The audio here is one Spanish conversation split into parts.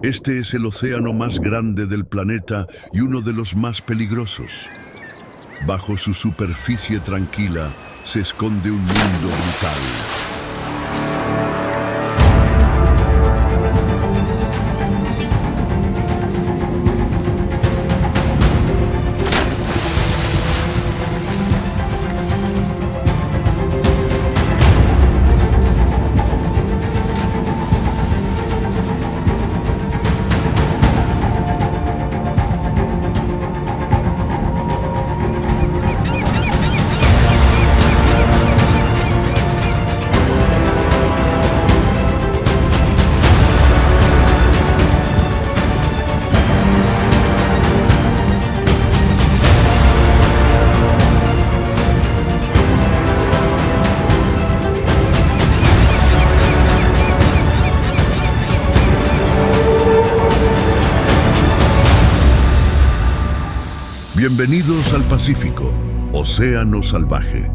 Este es el océano más grande del planeta y uno de los más peligrosos. Bajo su superficie tranquila se esconde un mundo brutal. Bienvenidos al Pacífico, océano salvaje.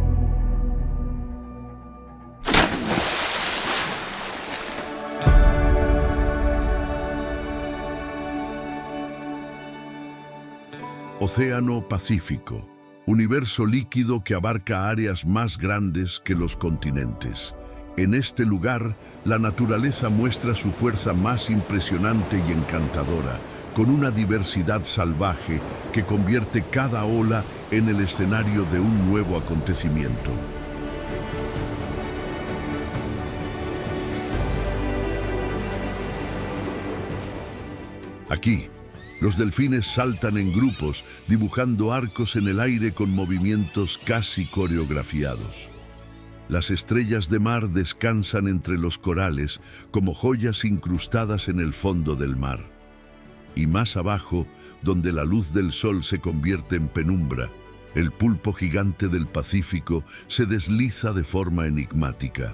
Océano Pacífico, universo líquido que abarca áreas más grandes que los continentes. En este lugar, la naturaleza muestra su fuerza más impresionante y encantadora, con una diversidad salvaje que convierte cada ola en el escenario de un nuevo acontecimiento. Aquí, los delfines saltan en grupos, dibujando arcos en el aire con movimientos casi coreografiados. Las estrellas de mar descansan entre los corales como joyas incrustadas en el fondo del mar. Y más abajo, donde la luz del sol se convierte en penumbra, el pulpo gigante del Pacífico se desliza de forma enigmática.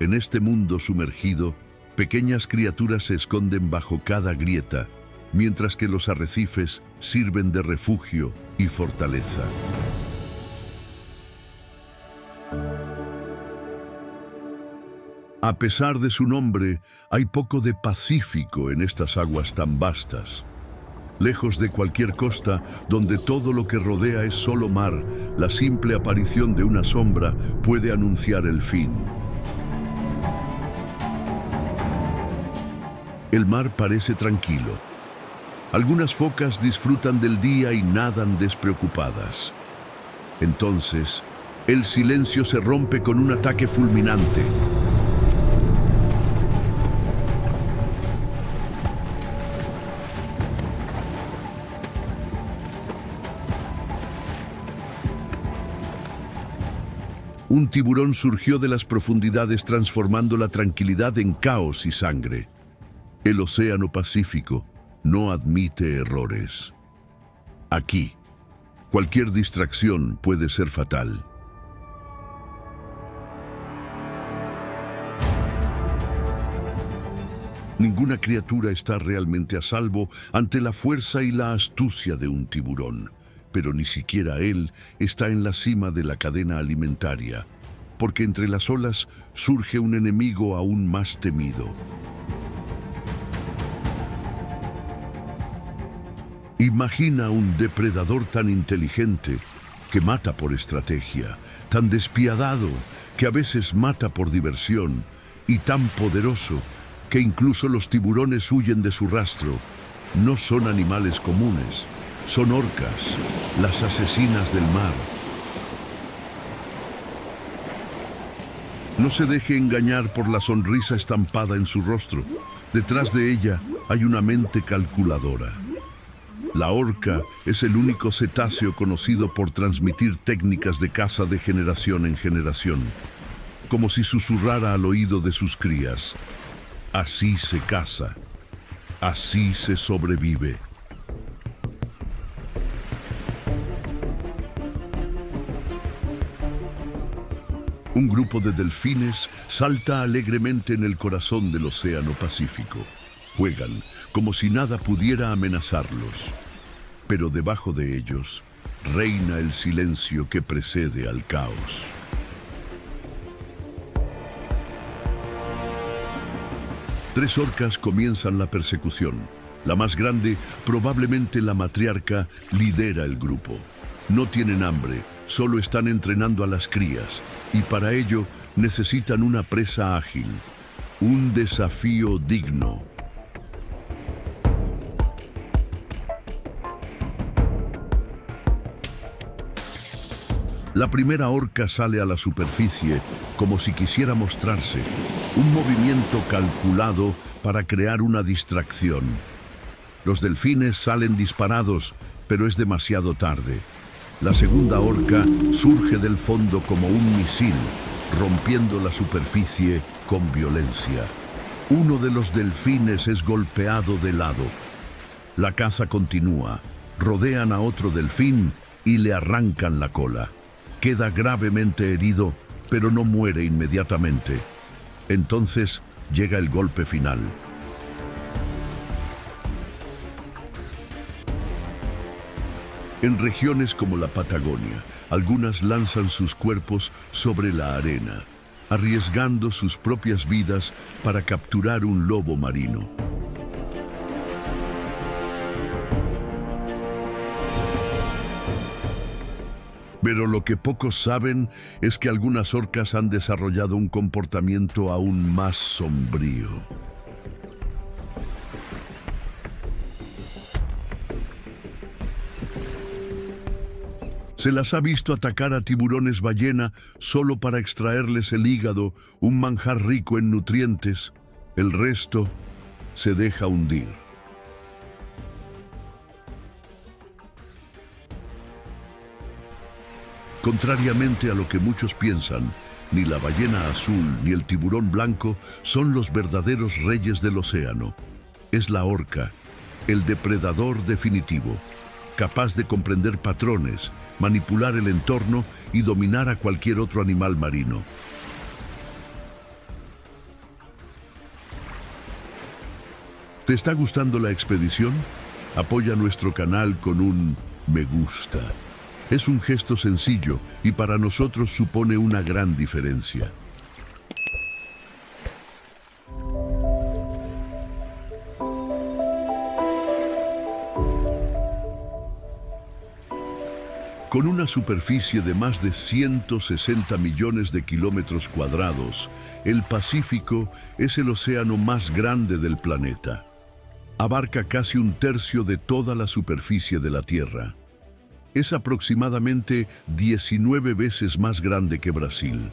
En este mundo sumergido, pequeñas criaturas se esconden bajo cada grieta, mientras que los arrecifes sirven de refugio y fortaleza. A pesar de su nombre, hay poco de pacífico en estas aguas tan vastas. Lejos de cualquier costa, donde todo lo que rodea es solo mar, la simple aparición de una sombra puede anunciar el fin. El mar parece tranquilo. Algunas focas disfrutan del día y nadan despreocupadas. Entonces, el silencio se rompe con un ataque fulminante. Un tiburón surgió de las profundidades transformando la tranquilidad en caos y sangre. El océano Pacífico no admite errores. Aquí, cualquier distracción puede ser fatal. Ninguna criatura está realmente a salvo ante la fuerza y la astucia de un tiburón. Pero ni siquiera él está en la cima de la cadena alimentaria, porque entre las olas surge un enemigo aún más temido. Imagina un depredador tan inteligente que mata por estrategia, tan despiadado que a veces mata por diversión, y tan poderoso que incluso los tiburones huyen de su rastro. No son animales comunes. Son orcas, las asesinas del mar. No se deje engañar por la sonrisa estampada en su rostro. Detrás de ella hay una mente calculadora. La orca es el único cetáceo conocido por transmitir técnicas de caza de generación en generación, como si susurrara al oído de sus crías. Así se caza, así se sobrevive. Un grupo de delfines salta alegremente en el corazón del océano Pacífico. Juegan como si nada pudiera amenazarlos. Pero debajo de ellos reina el silencio que precede al caos. 3 orcas comienzan la persecución. La más grande, probablemente la matriarca, lidera el grupo. No tienen hambre, solo están entrenando a las crías, y para ello necesitan una presa ágil. Un desafío digno. La primera orca sale a la superficie como si quisiera mostrarse, un movimiento calculado para crear una distracción. Los delfines salen disparados, pero es demasiado tarde. La segunda orca surge del fondo como un misil, rompiendo la superficie con violencia. Uno de los delfines es golpeado de lado. La caza continúa. Rodean a otro delfín y le arrancan la cola. Queda gravemente herido, pero no muere inmediatamente. Entonces llega el golpe final. En regiones como la Patagonia, algunas lanzan sus cuerpos sobre la arena, arriesgando sus propias vidas para capturar un lobo marino. Pero lo que pocos saben es que algunas orcas han desarrollado un comportamiento aún más sombrío. Se las ha visto atacar a tiburones ballena solo para extraerles el hígado, un manjar rico en nutrientes. El resto se deja hundir. Contrariamente a lo que muchos piensan, ni la ballena azul ni el tiburón blanco son los verdaderos reyes del océano. Es la orca, el depredador definitivo, capaz de comprender patrones, manipular el entorno y dominar a cualquier otro animal marino. ¿Te está gustando la expedición? Apoya nuestro canal con un me gusta. Es un gesto sencillo y para nosotros supone una gran diferencia. Con una superficie de más de 160 millones de kilómetros cuadrados, el Pacífico es el océano más grande del planeta. Abarca casi un tercio de toda la superficie de la Tierra. Es aproximadamente 19 veces más grande que Brasil.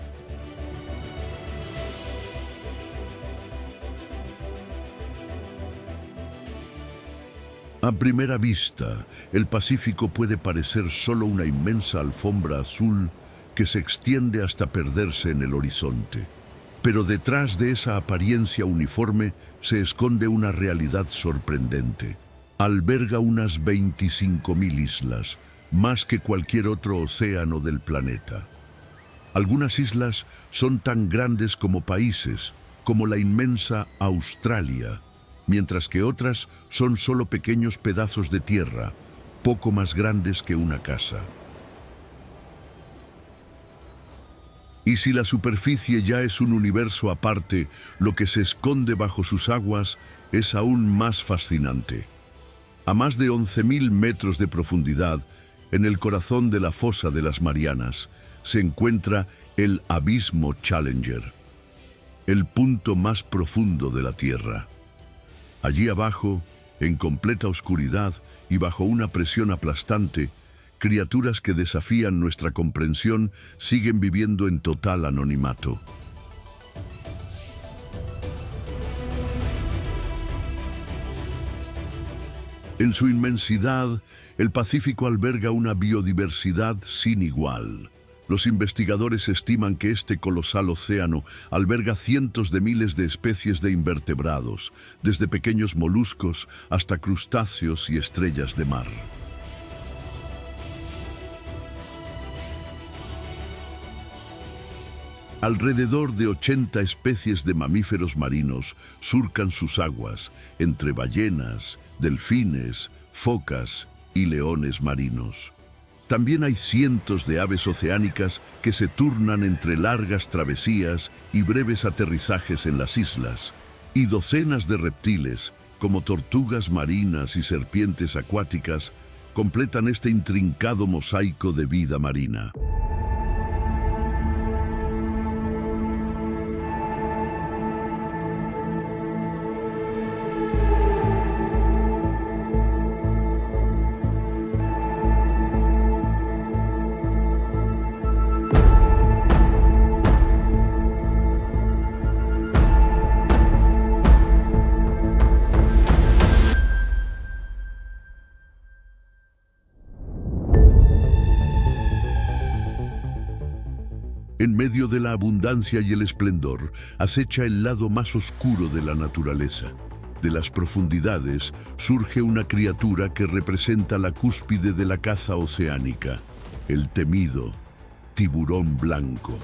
A primera vista, el Pacífico puede parecer solo una inmensa alfombra azul que se extiende hasta perderse en el horizonte. Pero detrás de esa apariencia uniforme se esconde una realidad sorprendente. Alberga unas 25.000 islas, más que cualquier otro océano del planeta. Algunas islas son tan grandes como países, como la inmensa Australia, mientras que otras son solo pequeños pedazos de tierra, poco más grandes que una casa. Y si la superficie ya es un universo aparte, lo que se esconde bajo sus aguas es aún más fascinante. A más de 11.000 metros de profundidad, en el corazón de la fosa de las Marianas, se encuentra el Abismo Challenger, el punto más profundo de la Tierra. Allí abajo, en completa oscuridad y bajo una presión aplastante, criaturas que desafían nuestra comprensión siguen viviendo en total anonimato. En su inmensidad, el Pacífico alberga una biodiversidad sin igual. Los investigadores estiman que este colosal océano alberga cientos de miles de especies de invertebrados, desde pequeños moluscos hasta crustáceos y estrellas de mar. Alrededor de 80 especies de mamíferos marinos surcan sus aguas, entre ballenas, delfines, focas y leones marinos. También hay cientos de aves oceánicas que se turnan entre largas travesías y breves aterrizajes en las islas. y docenas de reptiles, como tortugas marinas y serpientes acuáticas, completan este intrincado mosaico de vida marina. En medio de la abundancia y el esplendor, acecha el lado más oscuro de la naturaleza. De las profundidades surge una criatura que representa la cúspide de la caza oceánica, el temido tiburón blanco.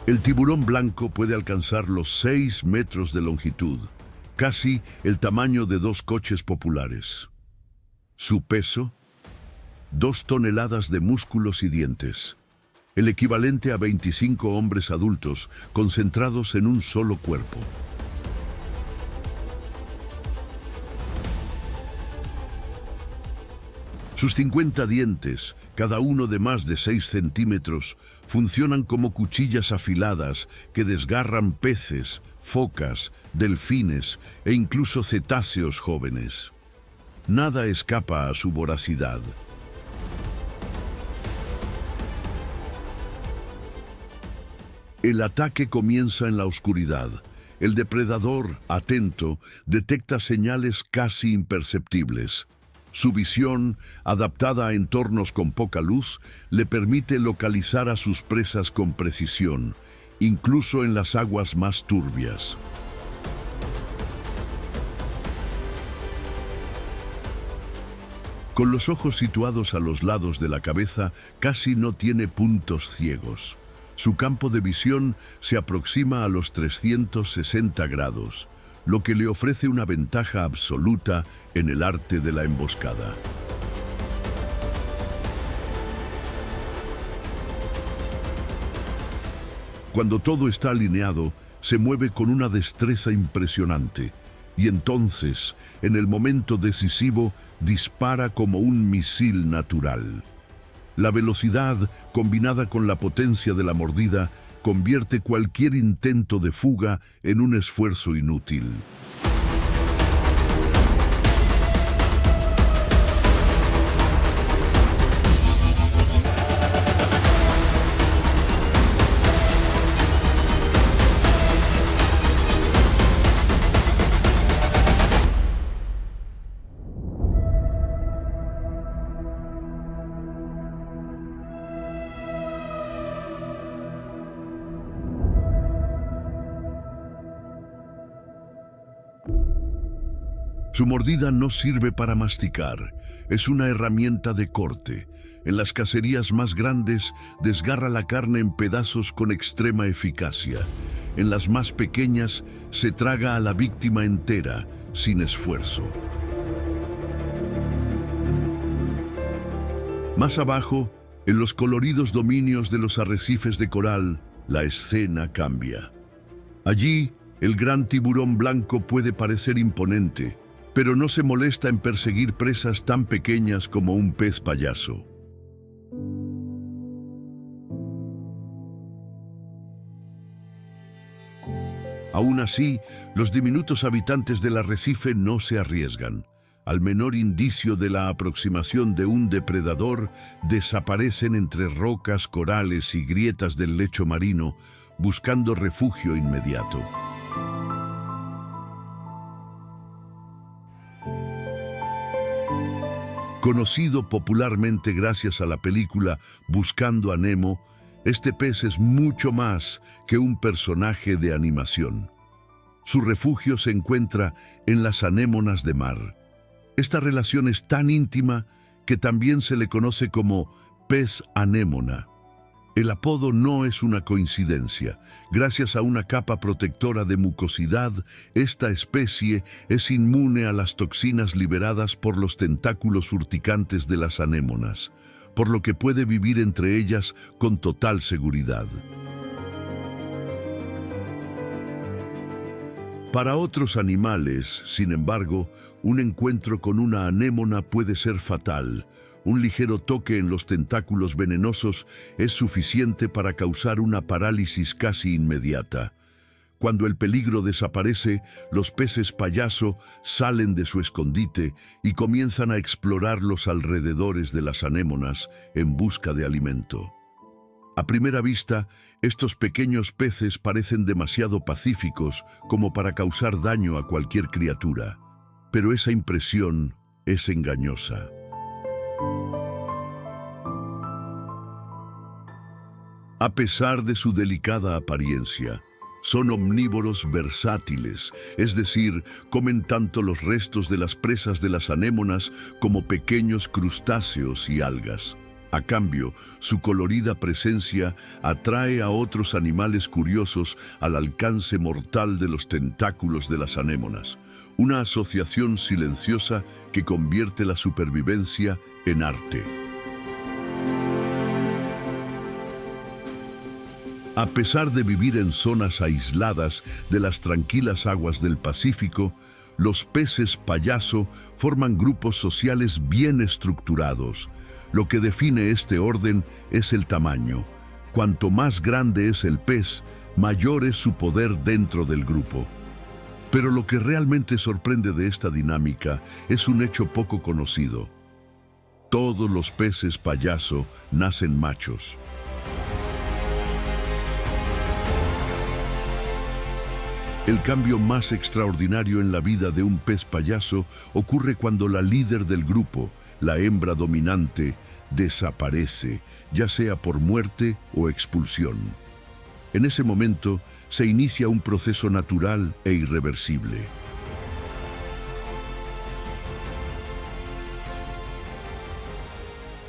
El tiburón blanco puede alcanzar los 6 metros de longitud, casi el tamaño de 2 coches populares. Su peso, 2 toneladas de músculos y dientes, el equivalente a 25 hombres adultos concentrados en un solo cuerpo. Sus 50 dientes, cada uno de más de 6 centímetros, funcionan como cuchillas afiladas que desgarran peces, focas, delfines e incluso cetáceos jóvenes. Nada escapa a su voracidad. El ataque comienza en la oscuridad. El depredador, atento, detecta señales casi imperceptibles. Su visión, adaptada a entornos con poca luz, le permite localizar a sus presas con precisión, incluso en las aguas más turbias. Con los ojos situados a los lados de la cabeza, casi no tiene puntos ciegos. Su campo de visión se aproxima a los 360 grados, lo que le ofrece una ventaja absoluta en el arte de la emboscada. Cuando todo está alineado, se mueve con una destreza impresionante, y entonces, en el momento decisivo, dispara como un misil natural. La velocidad, combinada con la potencia de la mordida, convierte cualquier intento de fuga en un esfuerzo inútil. Su mordida no sirve para masticar, es una herramienta de corte. En las cacerías más grandes, desgarra la carne en pedazos con extrema eficacia. En las más pequeñas, se traga a la víctima entera, sin esfuerzo. Más abajo, en los coloridos dominios de los arrecifes de coral, la escena cambia. Allí, el gran tiburón blanco puede parecer imponente, pero no se molesta en perseguir presas tan pequeñas como un pez payaso. Aún así, los diminutos habitantes del arrecife no se arriesgan. Al menor indicio de la aproximación de un depredador, desaparecen entre rocas, corales y grietas del lecho marino, buscando refugio inmediato. Conocido popularmente gracias a la película Buscando a Nemo, este pez es mucho más que un personaje de animación. Su refugio se encuentra en las anémonas de mar. Esta relación es tan íntima que también se le conoce como pez anémona. El apodo no es una coincidencia. Gracias a una capa protectora de mucosidad, esta especie es inmune a las toxinas liberadas por los tentáculos urticantes de las anémonas. por lo que puede vivir entre ellas con total seguridad. Para otros animales, sin embargo, un encuentro con una anémona puede ser fatal. Un ligero toque en los tentáculos venenosos es suficiente para causar una parálisis casi inmediata. Cuando el peligro desaparece, los peces payaso salen de su escondite y comienzan a explorar los alrededores de las anémonas en busca de alimento. A primera vista, estos pequeños peces parecen demasiado pacíficos como para causar daño a cualquier criatura, pero esa impresión es engañosa. A pesar de su delicada apariencia, son omnívoros versátiles, es decir, comen tanto los restos de las presas de las anémonas como pequeños crustáceos y algas. A cambio, su colorida presencia atrae a otros animales curiosos al alcance mortal de los tentáculos de las anémonas, una asociación silenciosa que convierte la supervivencia en arte. A pesar de vivir en zonas aisladas de las tranquilas aguas del Pacífico, los peces payaso forman grupos sociales bien estructurados. Lo que define este orden es el tamaño. Cuanto más grande es el pez, mayor es su poder dentro del grupo. Pero lo que realmente sorprende de esta dinámica es un hecho poco conocido. Todos los peces payaso nacen machos. El cambio más extraordinario en la vida de un pez payaso ocurre cuando la líder del grupo, la hembra dominante, desaparece, ya sea por muerte o expulsión. En ese momento se inicia un proceso natural e irreversible.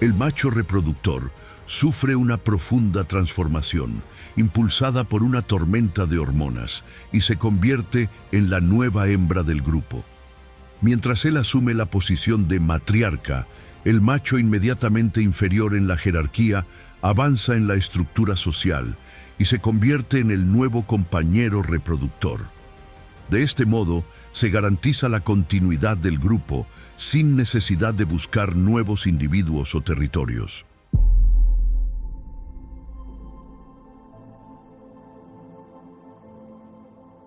El macho reproductor sufre una profunda transformación, impulsada por una tormenta de hormonas, y se convierte en la nueva hembra del grupo. Mientras él asume la posición de matriarca, el macho inmediatamente inferior en la jerarquía avanza en la estructura social y se convierte en el nuevo compañero reproductor. De este modo, se garantiza la continuidad del grupo sin necesidad de buscar nuevos individuos o territorios.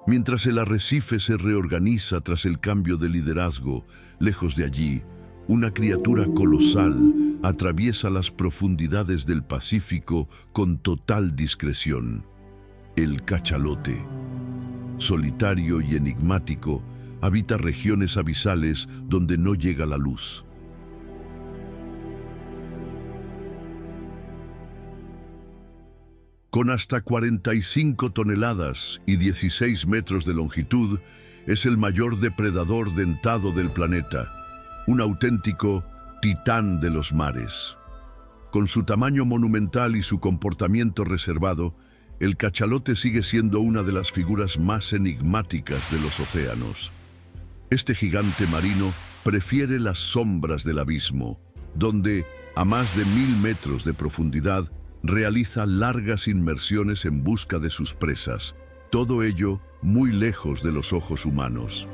Mientras el arrecife se reorganiza tras el cambio de liderazgo, lejos de allí, una criatura colosal atraviesa las profundidades del Pacífico con total discreción. El cachalote. Solitario y enigmático, habita regiones abisales donde no llega la luz. Con hasta 45 toneladas y 16 metros de longitud, es el mayor depredador dentado del planeta, un auténtico titán de los mares. Con su tamaño monumental y su comportamiento reservado, el cachalote sigue siendo una de las figuras más enigmáticas de los océanos. Este gigante marino prefiere las sombras del abismo, donde, a más de 1000 metros de profundidad, realiza largas inmersiones en busca de sus presas, todo ello muy lejos de los ojos humanos.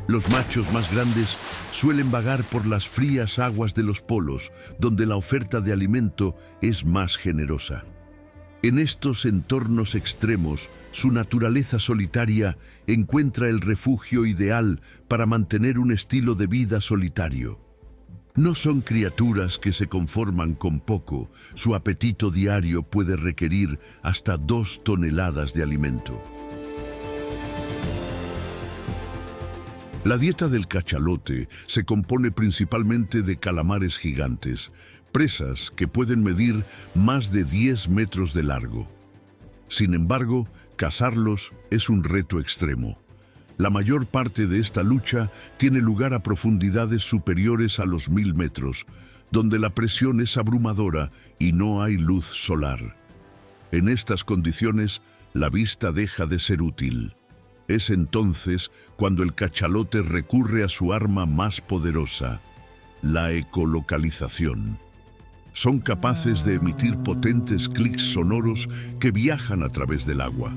Los machos más grandes suelen vagar por las frías aguas de los polos, donde la oferta de alimento es más generosa. En estos entornos extremos, su naturaleza solitaria encuentra el refugio ideal para mantener un estilo de vida solitario. No son criaturas que se conforman con poco, su apetito diario puede requerir hasta 2 toneladas de alimento. La dieta del cachalote se compone principalmente de calamares gigantes, presas que pueden medir más de 10 metros de largo. Sin embargo, cazarlos es un reto extremo. La mayor parte de esta lucha tiene lugar a profundidades superiores a los 1000 metros, donde la presión es abrumadora y no hay luz solar. En estas condiciones, la vista deja de ser útil. Es entonces cuando el cachalote recurre a su arma más poderosa, la ecolocalización. Son capaces de emitir potentes clics sonoros que viajan a través del agua.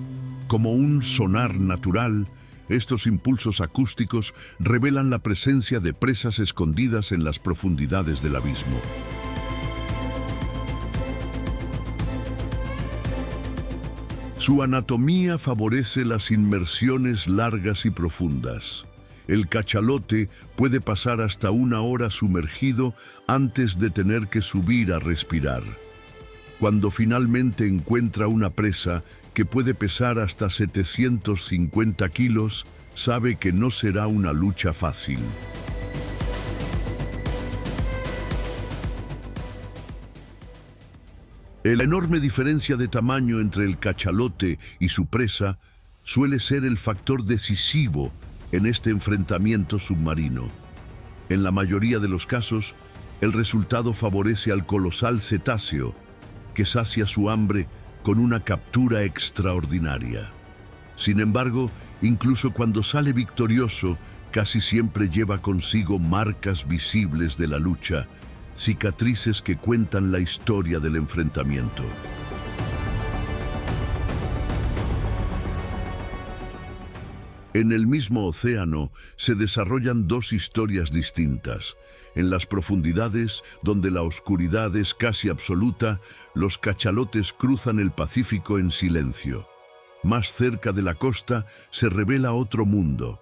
Como un sonar natural, estos impulsos acústicos revelan la presencia de presas escondidas en las profundidades del abismo. Su anatomía favorece las inmersiones largas y profundas. El cachalote puede pasar hasta 1 hora sumergido antes de tener que subir a respirar. Cuando finalmente encuentra una presa que puede pesar hasta 750 kilos, sabe que no será una lucha fácil. La enorme diferencia de tamaño entre el cachalote y su presa suele ser el factor decisivo en este enfrentamiento submarino. En la mayoría de los casos, el resultado favorece al colosal cetáceo, que sacia su hambre con una captura extraordinaria. Sin embargo, incluso cuando sale victorioso, casi siempre lleva consigo marcas visibles de la lucha, cicatrices que cuentan la historia del enfrentamiento. En el mismo océano se desarrollan 2 historias distintas. En las profundidades, donde la oscuridad es casi absoluta, los cachalotes cruzan el Pacífico en silencio. Más cerca de la costa se revela otro mundo: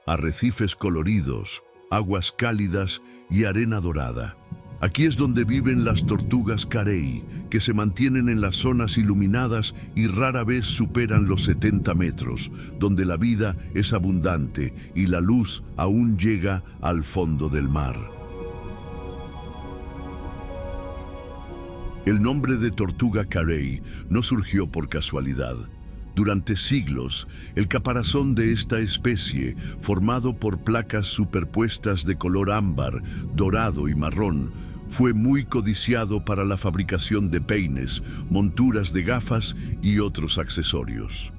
arrecifes coloridos, aguas cálidas y arena dorada. Aquí es donde viven las tortugas carey, que se mantienen en las zonas iluminadas y rara vez superan los 70 metros, donde la vida es abundante y la luz aún llega al fondo del mar. El nombre de tortuga carey no surgió por casualidad. Durante siglos, el caparazón de esta especie, formado por placas superpuestas de color ámbar, dorado y marrón, fue muy codiciado para la fabricación de peines, monturas de gafas y otros accesorios.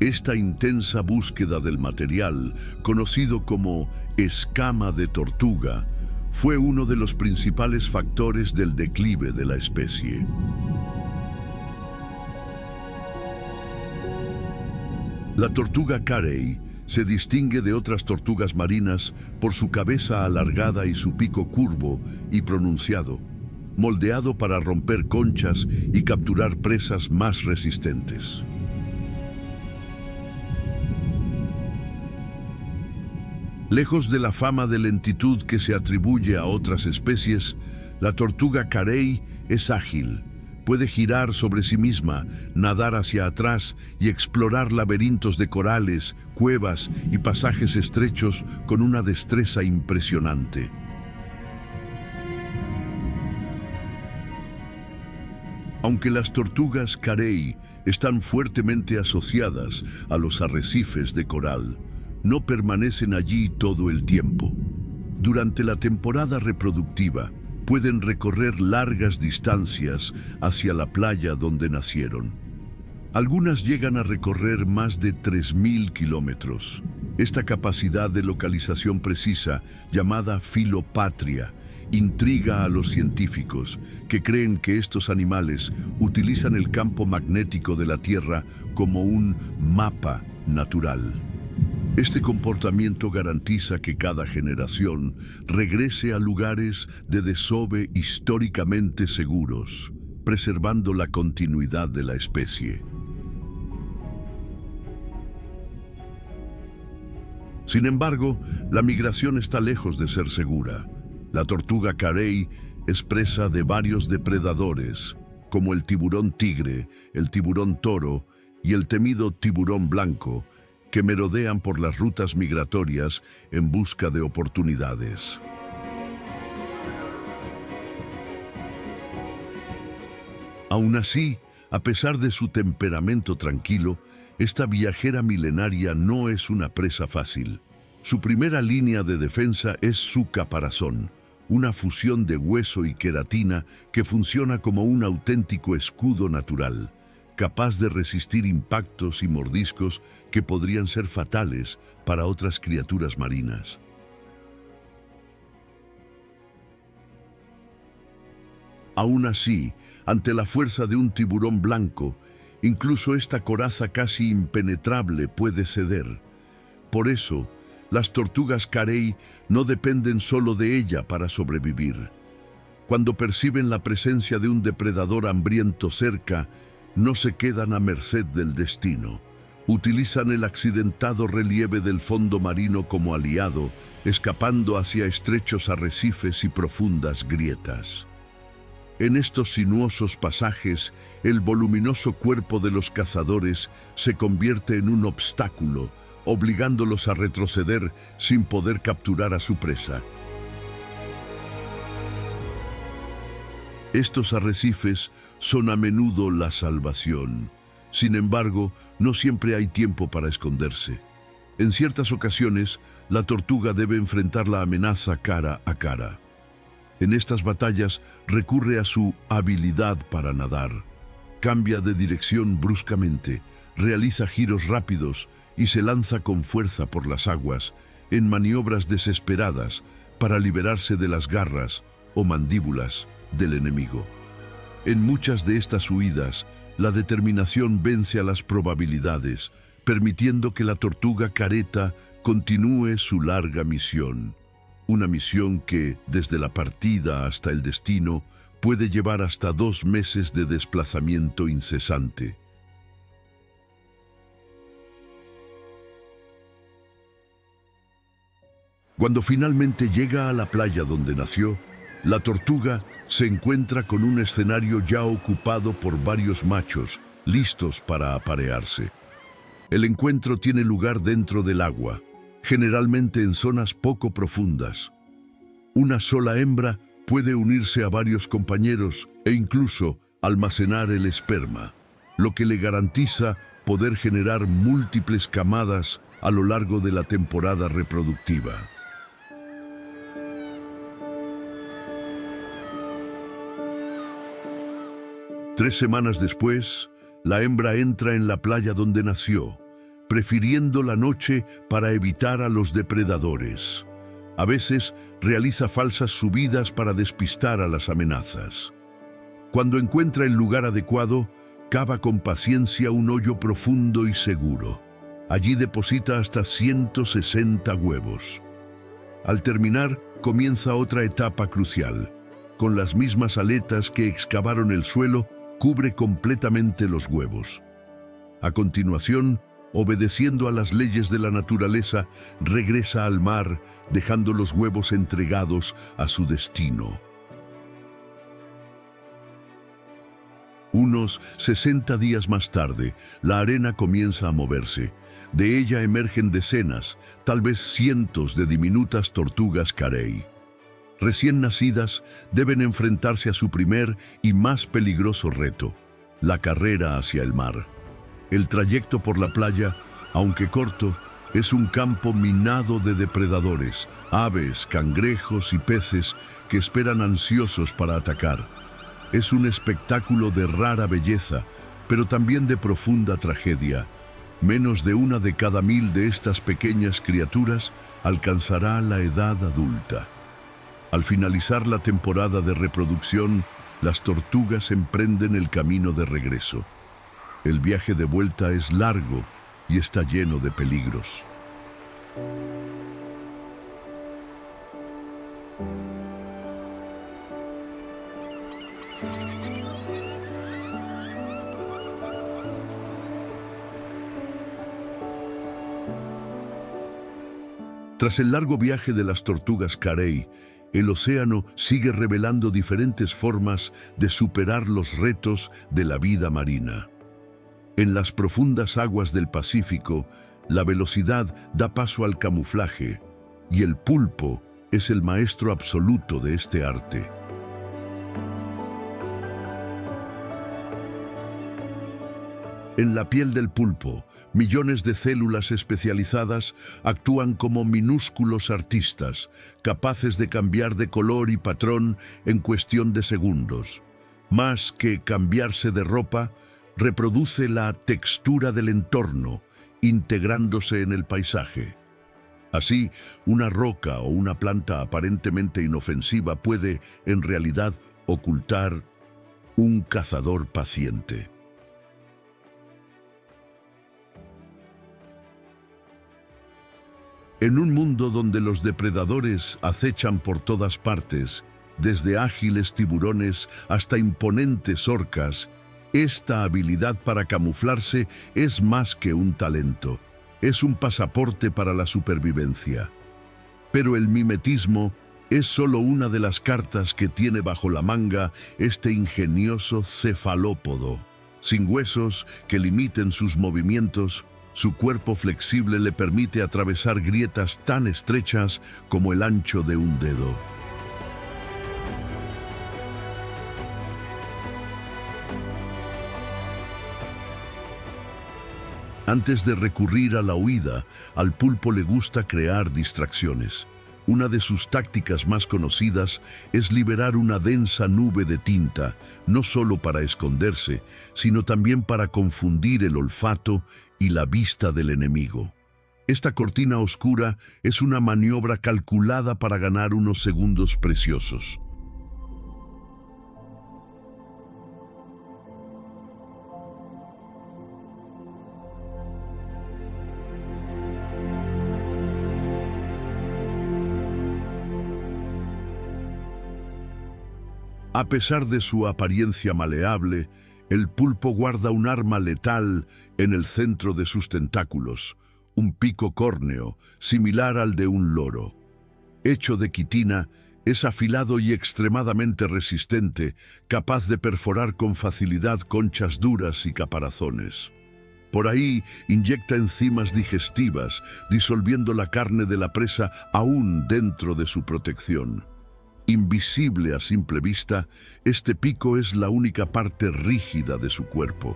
Esta intensa búsqueda del material, conocido como escama de tortuga, fue uno de los principales factores del declive de la especie. La tortuga carey se distingue de otras tortugas marinas por su cabeza alargada y su pico curvo y pronunciado, moldeado para romper conchas y capturar presas más resistentes. Lejos de la fama de lentitud que se atribuye a otras especies, la tortuga carey es ágil. Puede girar sobre sí misma, nadar hacia atrás y explorar laberintos de corales, cuevas y pasajes estrechos con una destreza impresionante. Aunque las tortugas carey están fuertemente asociadas a los arrecifes de coral, no permanecen allí todo el tiempo. Durante la temporada reproductiva, pueden recorrer largas distancias hacia la playa donde nacieron. Algunas llegan a recorrer más de 3.000 kilómetros. Esta capacidad de localización precisa, llamada filopatria, intriga a los científicos, que creen que estos animales utilizan el campo magnético de la Tierra como un mapa natural. Este comportamiento garantiza que cada generación regrese a lugares de desove históricamente seguros, preservando la continuidad de la especie. Sin embargo, la migración está lejos de ser segura. La tortuga carey es presa de varios depredadores, como el tiburón tigre, el tiburón toro y el temido tiburón blanco, que merodean por las rutas migratorias en busca de oportunidades. Aún así, a pesar de su temperamento tranquilo, esta viajera milenaria no es una presa fácil. Su primera línea de defensa es su caparazón, una fusión de hueso y queratina que funciona como un auténtico escudo natural. capaz de resistir impactos y mordiscos que podrían ser fatales para otras criaturas marinas. Aún así, ante la fuerza de un tiburón blanco, incluso esta coraza casi impenetrable puede ceder. Por eso, las tortugas carey no dependen solo de ella para sobrevivir. Cuando perciben la presencia de un depredador hambriento cerca, no se quedan a merced del destino. Utilizan el accidentado relieve del fondo marino como aliado, escapando hacia estrechos arrecifes y profundas grietas. En estos sinuosos pasajes, el voluminoso cuerpo de los cazadores se convierte en un obstáculo, obligándolos a retroceder sin poder capturar a su presa. Estos arrecifes son a menudo la salvación. Sin embargo, no siempre hay tiempo para esconderse. En ciertas ocasiones, la tortuga debe enfrentar la amenaza cara a cara. En estas batallas recurre a su habilidad para nadar. Cambia de dirección bruscamente, realiza giros rápidos y se lanza con fuerza por las aguas, en maniobras desesperadas para liberarse de las garras o mandíbulas del enemigo. En muchas de estas huidas, la determinación vence a las probabilidades, permitiendo que la tortuga careta continúe su larga misión. Una misión que, desde la partida hasta el destino, puede llevar hasta 2 meses de desplazamiento incesante. Cuando finalmente llega a la playa donde nació, la tortuga se encuentra con un escenario ya ocupado por varios machos, listos para aparearse. El encuentro tiene lugar dentro del agua, generalmente en zonas poco profundas. Una sola hembra puede unirse a varios compañeros e incluso almacenar el esperma, lo que le garantiza poder generar múltiples camadas a lo largo de la temporada reproductiva. Tres semanas después, la hembra entra en la playa donde nació, prefiriendo la noche para evitar a los depredadores. A veces realiza falsas subidas para despistar a las amenazas. Cuando encuentra el lugar adecuado, cava con paciencia un hoyo profundo y seguro. Allí deposita hasta 160 huevos. Al terminar, comienza otra etapa crucial. Con las mismas aletas que excavaron el suelo, cubre completamente los huevos. A continuación, obedeciendo a las leyes de la naturaleza, regresa al mar, dejando los huevos entregados a su destino. Unos 60 días más tarde, la arena comienza a moverse. De ella emergen decenas, tal vez cientos de diminutas tortugas carey. Recién nacidas, deben enfrentarse a su primer y más peligroso reto, la carrera hacia el mar. El trayecto por la playa, aunque corto, es un campo minado de depredadores, aves, cangrejos y peces que esperan ansiosos para atacar. Es un espectáculo de rara belleza, pero también de profunda tragedia. Menos de 1 de cada 1000 de estas pequeñas criaturas alcanzará la edad adulta. Al finalizar la temporada de reproducción, las tortugas emprenden el camino de regreso. El viaje de vuelta es largo y está lleno de peligros. Tras el largo viaje de las tortugas carey, el océano sigue revelando diferentes formas de superar los retos de la vida marina. En las profundas aguas del Pacífico, la velocidad da paso al camuflaje, y el pulpo es el maestro absoluto de este arte. En la piel del pulpo, millones de células especializadas actúan como minúsculos artistas, capaces de cambiar de color y patrón en cuestión de segundos. Más que cambiarse de ropa, reproduce la textura del entorno, integrándose en el paisaje. Así, una roca o una planta aparentemente inofensiva puede, en realidad, ocultar un cazador paciente. En un mundo donde los depredadores acechan por todas partes, desde ágiles tiburones hasta imponentes orcas, esta habilidad para camuflarse es más que un talento, es un pasaporte para la supervivencia. Pero el mimetismo es solo una de las cartas que tiene bajo la manga este ingenioso cefalópodo. Sin huesos que limiten sus movimientos, su cuerpo flexible le permite atravesar grietas tan estrechas como el ancho de un dedo. Antes de recurrir a la huida, al pulpo le gusta crear distracciones. Una de sus tácticas más conocidas es liberar una densa nube de tinta, no solo para esconderse, sino también para confundir el olfato y la vista del enemigo. Esta cortina oscura es una maniobra calculada para ganar unos segundos preciosos. A pesar de su apariencia maleable, el pulpo guarda un arma letal en el centro de sus tentáculos, un pico córneo, similar al de un loro. Hecho de quitina, es afilado y extremadamente resistente, capaz de perforar con facilidad conchas duras y caparazones. Por ahí inyecta enzimas digestivas, disolviendo la carne de la presa aún dentro de su protección. Invisible a simple vista, este pico es la única parte rígida de su cuerpo.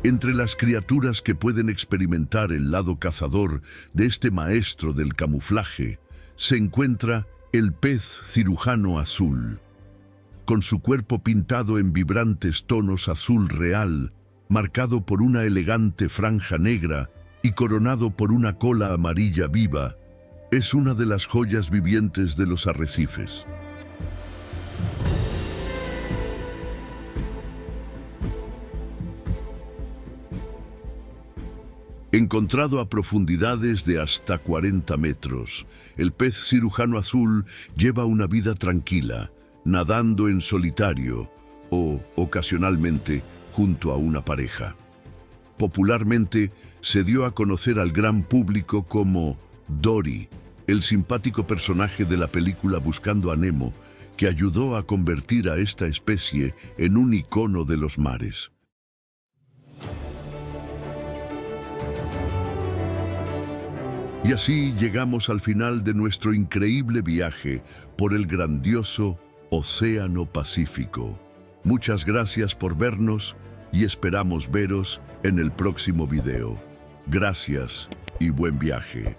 Entre las criaturas que pueden experimentar el lado cazador de este maestro del camuflaje, se encuentra el pez cirujano azul. Con su cuerpo pintado en vibrantes tonos azul real, marcado por una elegante franja negra, y coronado por una cola amarilla viva, es una de las joyas vivientes de los arrecifes. Encontrado a profundidades de hasta 40 metros, el pez cirujano azul lleva una vida tranquila, nadando en solitario o, ocasionalmente, junto a una pareja. Popularmente, se dio a conocer al gran público como Dory, el simpático personaje de la película Buscando a Nemo, que ayudó a convertir a esta especie en un icono de los mares. Y así llegamos al final de nuestro increíble viaje por el grandioso Océano Pacífico. Muchas gracias por vernos y esperamos veros en el próximo video. Gracias y buen viaje.